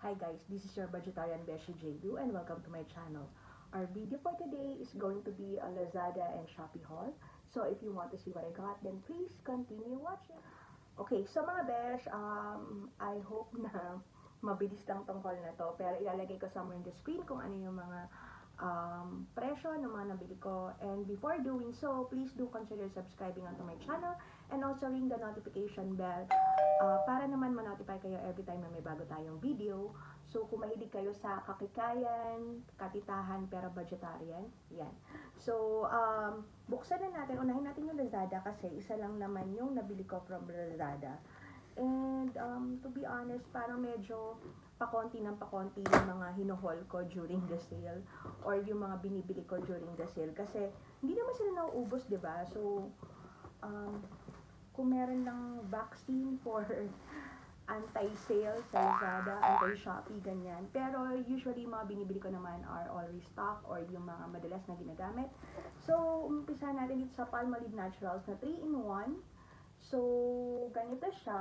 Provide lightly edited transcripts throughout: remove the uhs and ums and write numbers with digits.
Hi guys, this is your vegetarian beshie Jlu and welcome to my channel. Our video for today is going to be a Lazada and Shopee haul. So if you want to see what I got, then please continue watching. Okay, so mga besh, I hope na mabilis lang tong haul na to. Pero ilalagay ko somewhere in the screen kung ano yung mga presyo ng mga nabili ko. And before doing so, please do consider subscribing onto my channel and also ring the notification bell para naman ma-notify kayo every time na may bago tayong video. So kung mahilig kayo sa kakikayan, katitahan pero vegetarian, yan. So buksan na natin, unahin natin yung Lazada kasi isa lang naman yung nabili ko from Lazada. And to be honest, parang medyo pakonti ng pakonti yung mga hinohaul ko during the sale or yung mga binibili ko during the sale kasi hindi naman sila nauubos, diba? So kung meron ng vaccine for anti-sale sa Lazada, anti-Shopee, ganyan. Pero usually mga binibili ko naman are all restock or yung mga madalas na ginagamit. So umpisa natin dito sa Palmolive Naturals na 3-in-1. So, ganito siya,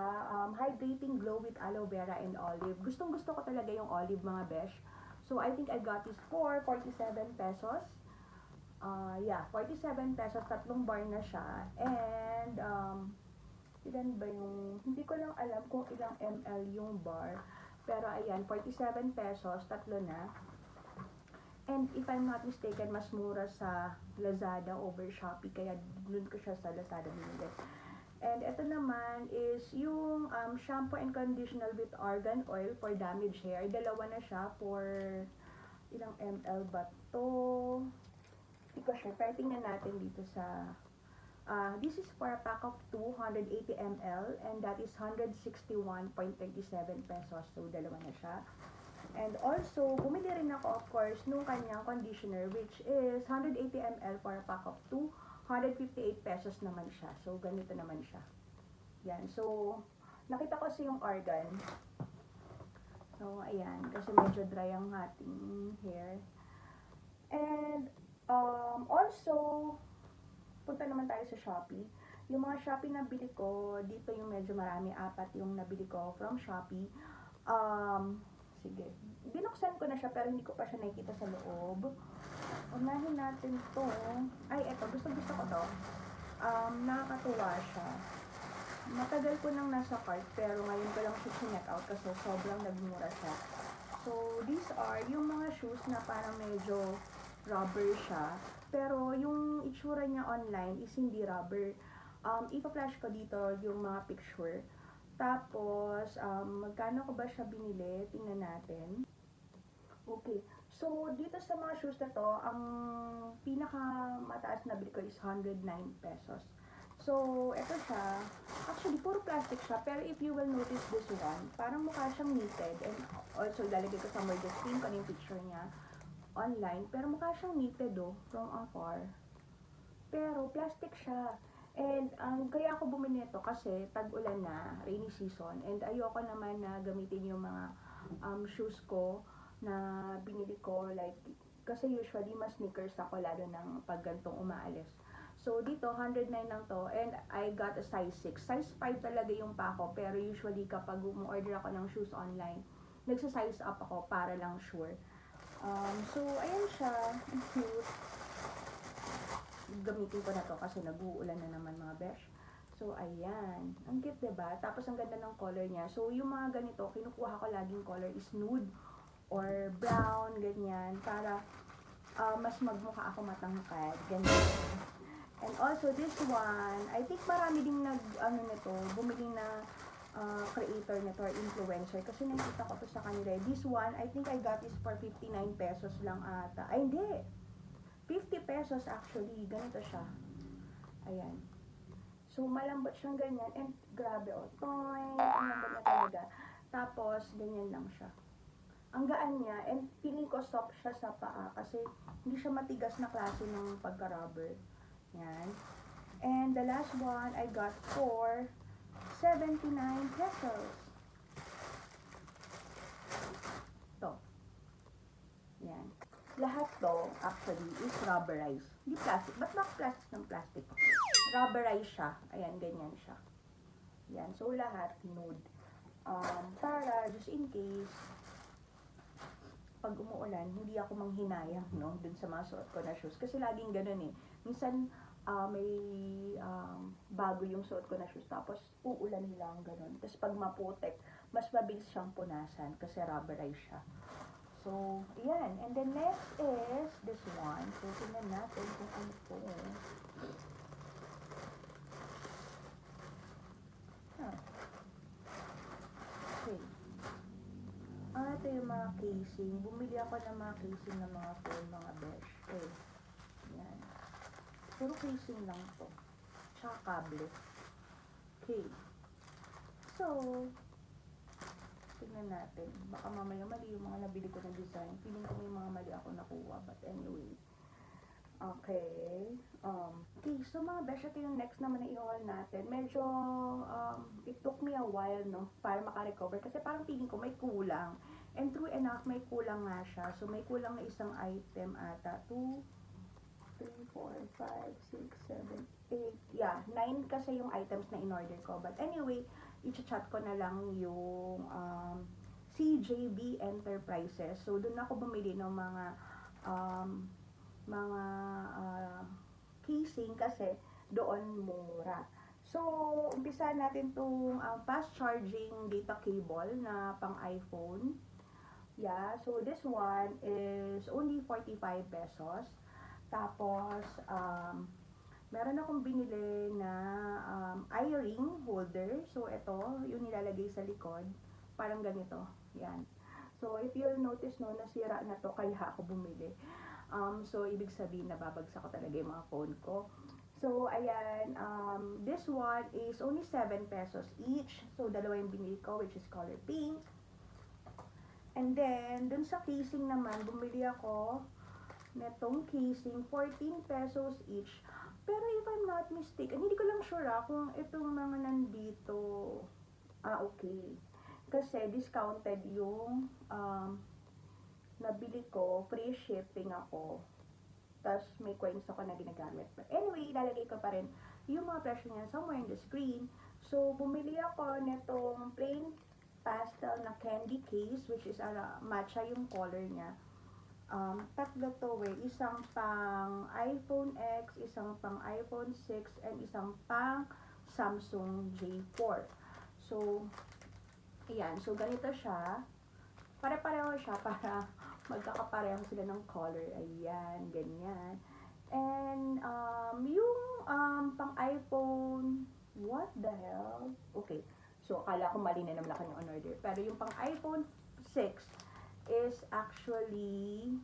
hydrating glow with aloe vera and olive. Gustong gusto ko talaga yung olive mga besh. So, I think I got this for 47 pesos. Yeah, 47 pesos, tatlong bar na siya. And, ilan ba yung, hindi ko lang alam kung ilang ml yung bar. Pero ayan, 47 pesos, tatlo na. And if I'm not mistaken, mas mura sa Lazada over Shopee. Kaya dun ko siya sa Lazada binili. And ito naman is yung shampoo and conditioner with argan oil for damaged hair. Dalawa na siya for ilang ml ba to? Hindi ko sure. Pero tingnan natin dito sa this is for a pack of 280 ml and that is 161.37 pesos. So dalawa na siya. And also, bumili rin ako of course nung kanyang conditioner which is 180 ml for a pack of 2. 158 pesos naman siya. So, ganito naman siya. Yan. So, nakita ko yung argan. So, ayan. Kasi medyo dry ang ating hair. And, also, punta naman tayo sa Shopee. Yung mga Shopee na bili ko, dito yung medyo marami. 4 yung nabili ko from Shopee. Sige. Binuksan ko na siya pero hindi ko pa siya nakikita sa loob. Unahin natin to. Ay, eto. Gusto ko to. Nakakatuwa siya. Matagal ko nang nasa cart pero ngayon ko lang siya sineck out kasi sobrang nagmura siya. So, these are yung mga shoes na parang medyo rubber siya. Pero yung itsura niya online is hindi rubber. Ipa-flash ko dito yung mga picture. Tapos, magkano ko ba siya binili? Tingnan natin. Okay. So, dito sa mga shoes na to, ang pinaka-mataas na bili ko is 109 pesos. So, ito siya. Actually, puro plastic siya. Pero if you will notice this one, parang mukha siyang knitted. And also, ilalagay ko somewhere the screen ko yung picture niya online. Pero mukha siyang knitted from afar. Pero plastic siya. And kaya ako bumili nito kasi tag-ulan na, rainy season. And ayoko naman na gamitin yung mga shoes ko na binili ko. Like, kasi usually mas sneakers ako lalo ng pag gantong umaalis. So dito, 109 lang to. And I got a size 6. Size 5 talaga yung pa ko. Pero usually kapag umorder ako ng shoes online, nagsa-size up ako para lang sure. So, ayan siya. Ang cute. Gamitin ko na to kasi nag-uulan na naman mga besh. So, ayan. Ang cute, diba? Tapos, ang ganda ng color niya. So, yung mga ganito, kinukuha ko laging color is nude or brown, ganyan. Para mas magmukha ako matangkad. Ganyan. And also, this one, I think marami ding bumili na creator nito or influencer. Kasi nakita ko to sa kanila. This one, I think I got this for 59 pesos lang ata. Ay, hindi! 50 pesos actually. Ganito siya. Ayan. So, malambot siyang ganyan. And, grabe toy. Ang lambot niya talaga. Tapos, ganyan lang siya. Ang gaan niya. And, feeling ko soft siya sa paa. Kasi, hindi siya matigas na klase ng pagka-rubber. Yan. And, the last one, I got for 79 pesos. Ito. Yan. Lahat to, actually, is rubberized. Hindi plastic. Ba't plastic ng plastic? Rubberized siya. Ayan, ganyan siya. Yan. So, lahat nude. Para, just in case, pag umuulan, hindi ako manghinayang, no, dun sa mga suot ko na shoes. Kasi laging ganun eh. Minsan, may bago yung suot ko na shoes, tapos uulan lang, ganun. Tapos pag maputek, mas mabilis siyang punasan kasi rubberized siya. So, ayan. And then next is this one. So, tingnan natin kung ano po. Okay. Ito yung mga casing. Bumili ako ng mga casing ng mga phone, mga besh. Okay. Yan. Puro casing lang to. Tsaka kable. Okay. So, tignan natin. Baka mamaya mali yung mga nabili ko ng design. Feeling ko may mga mali ako nakuha. But anyway. Okay. Okay, so mga besh, ito yung next naman na i-haul natin. Medyo, it took me a while, no, para makarecover. Kasi parang feeling ko may kulang. And true enough, may kulang nga siya. So, may kulang na isang item ata. 2, 3, 4, 5, 6, 7, 8. Yeah, 9 kasi yung items na in-order ko. But anyway, i-chat ko na lang yung CJB Enterprises. So, doon ako bumili ng mga casing kasi doon mura. So, umpisa natin itong fast charging data cable na pang iPhone. Yeah, so this one is only 45 pesos. Tapos, meron akong binili na eye-ring holder. So, ito, yung nilalagay sa likod. Parang ganito. Yan. So, if you'll notice, no, nasira na to, kaya ako bumili. So, ibig sabihin, nababagsak ko talaga yung mga phone ko. So, ayan, this one is only 7 pesos each. So, dalawa yung binili ko, which is color pink. And then, dun sa casing naman, bumili ako netong casing, 14 pesos each. Pero if I'm not mistaken, hindi ko lang sure kung itong mga nandito, okay. Kasi discounted yung nabili ko, free shipping ako. Tapos may coins ako na ginagamit. But anyway, ilalagay ko pa rin yung mga presyo niya somewhere in the screen. So, bumili ako netong plain pastel na candy case, which is matcha yung color niya. Tatlo to isang pang iPhone X, isang pang iPhone 6, and isang pang Samsung J4. So, ayan. So, ganito siya. Pare-pareho siya para magkakapareho sila ng color. Ayan, ganyan. And, yung pang iPhone, what the hell? Okay. So, akala ko mali na naman ako yung order. Pero yung pang iPhone 6 is actually,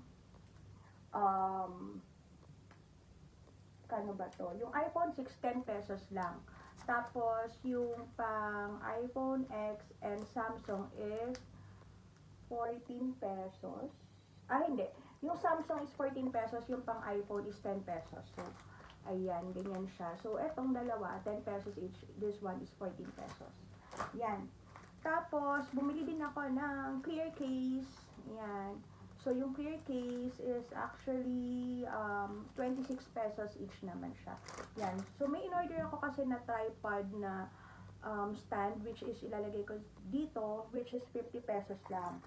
kano ba to? Yung iPhone 6, 10 pesos lang. Tapos, yung pang iPhone X and Samsung is 14 pesos. Hindi. Yung Samsung is 14 pesos, yung pang iPhone is 10 pesos. So, ayan, ganyan siya. So, etong dalawa, 10 pesos each. This one is 14 pesos. Yan. Tapos, bumili din ako ng clear case. Yan. So, yung clear case is actually 26 pesos each naman siya. Yan. So, may in-order ako kasi na tripod na stand, which is ilalagay ko dito, which is 50 pesos lang.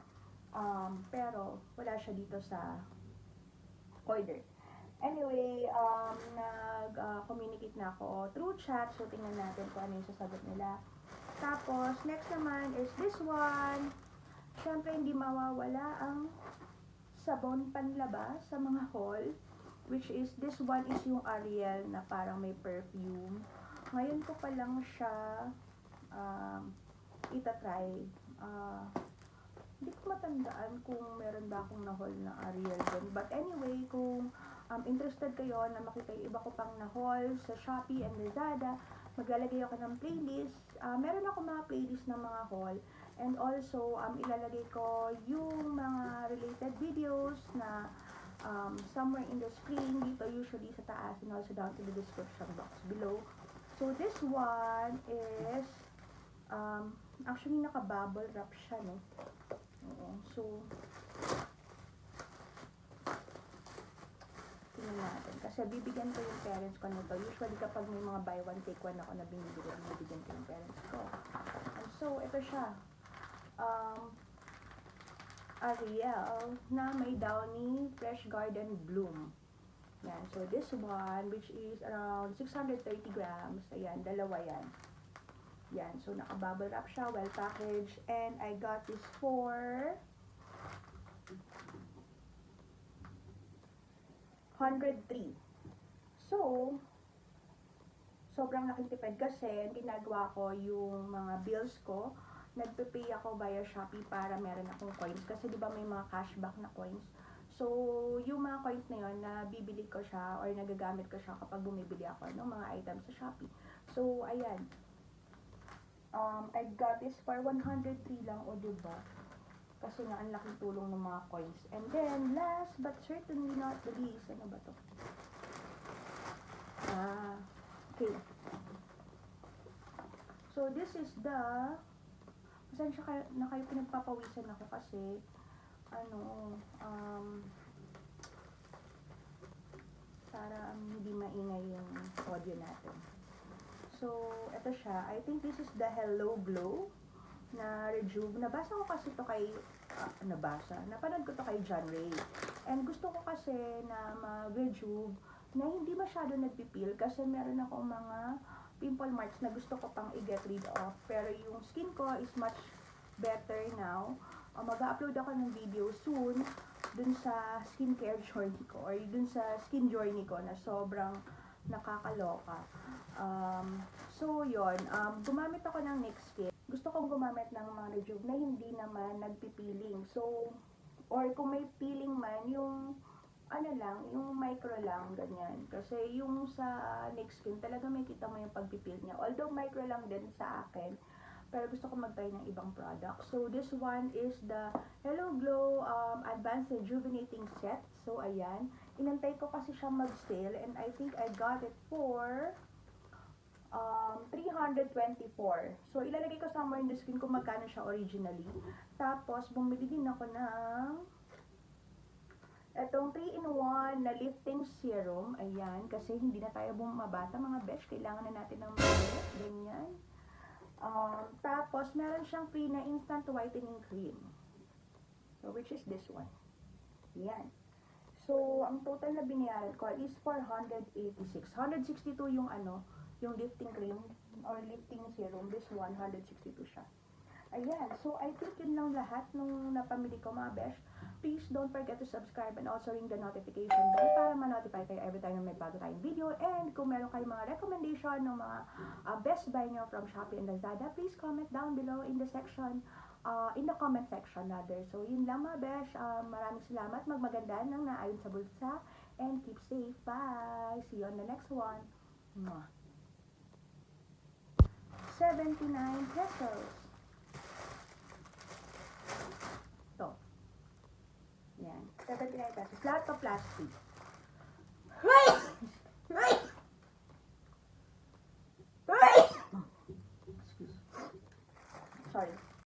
Pero, wala siya dito sa order. Anyway, nag-communicate na ako through chat. So, tingnan natin kung ano yung sasagot nila. Tapos, next naman is this one. Siyempre, hindi mawawala ang sabon panlaba sa mga haul. Which is, this one is yung Ariel na parang may perfume. Ngayon ko pa lang siya itatry. Hindi ko matandaan kung meron ba akong na-haul na Ariel din. But anyway, kung interested kayo na makita yung iba ko pang na-haul sa Shopee and Lazada, maglalagay ako ng playlist. Meron ako mga playlist ng mga haul. And also, ilalagay ko yung mga related videos na somewhere in the screen, dito usually sa taas, and also down to the description box below. So, this one is, actually naka-bubble wrap siya, no? So, tingnan natin. Kasi bibigyan ko yung parents ko nito. Usually kapag may mga buy one take one ako na binibigyan ko yung parents ko. And so, ito siya. Ariel na may Downy Fresh Garden Bloom. Yan. So, this one, which is around 630 grams. Ayan, dalawa yan. Yan. So, naka-bubble wrap siya, well packaged. And I got this for 103. So, sobrang laking tipid kasi ginagawa ko yung mga bills ko. Nagpe-pay ako via Shopee para meron akong coins. Kasi di ba may mga cashback na coins. So, yung mga coins na yun, na bibili ko siya or nagagamit ko siya kapag bumibili ako ng mga items sa Shopee. So, ayan. I got this for 103 lang, o diba? Kasi nga, ang laking tulong ng mga coins. And then, last but certainly not the least, ano ba to? Okay. So, this is the, pasensya na kayo pinagpapawisan ako kasi, para hindi maingay yung audio natin. So, ito siya. I think this is the Hello Glow na Rejuve. Nabasa ko kasi ito kay, napanood ko to kay John Ray. And gusto ko kasi na ma-rejuve na hindi masyado nagpipil kasi meron akong mga pimple marks na gusto ko pang i-get rid of. Pero yung skin ko is much better now. Mag-upload ako ng video soon dun sa skincare journey ko or dun sa skin journey ko na sobrang nakakaloka. So yun, gumamit ako ng next kit. Gusto kong gumamit ng mga Rejuve na hindi naman nagpipiling. So, or kung may peeling man, yung yung micro lang, ganyan. Kasi yung sa next skin, talaga may kita mo yung pagpipil niya. Although micro lang din sa akin, pero gusto ko mag-try ng ibang product. So, this one is the Hello Glow Advanced Rejuvenating Set. So, ayan. Inantay ko kasi siya mag-sale and I think I got it for 324. So, ilalagay ko somewhere in the screen kung magkano siya originally. Tapos, bumili din ako ng etong 3-in-1 na lifting serum. Ayan. Kasi hindi na tayo bumabata mga besh. Kailangan na natin ng mga ganyan. Tapos, meron siyang free na instant whitening cream. So, which is this one. Yan. So, ang total na binayaran ko is 486. 162 yung yung lifting cream or lifting serum. This one, 162 siya. Ayan. So, I think yun lang lahat nung napamili ko mga besh. Please don't forget to subscribe and also ring the notification bell para ma-notify kayo every time na may bago tayong video. And kung meron kayong mga recommendation ng mga best buy nyo from Shopee and Lazada, please comment down below in the section, in the comment section rather. So, yun lang mga besh. Maraming salamat. Magmaganda ng naayon sa bulsa. And keep safe. Bye! See you on the next one. 79 pesos. Ito. Yan. 79 pesos. Lahat to plastic.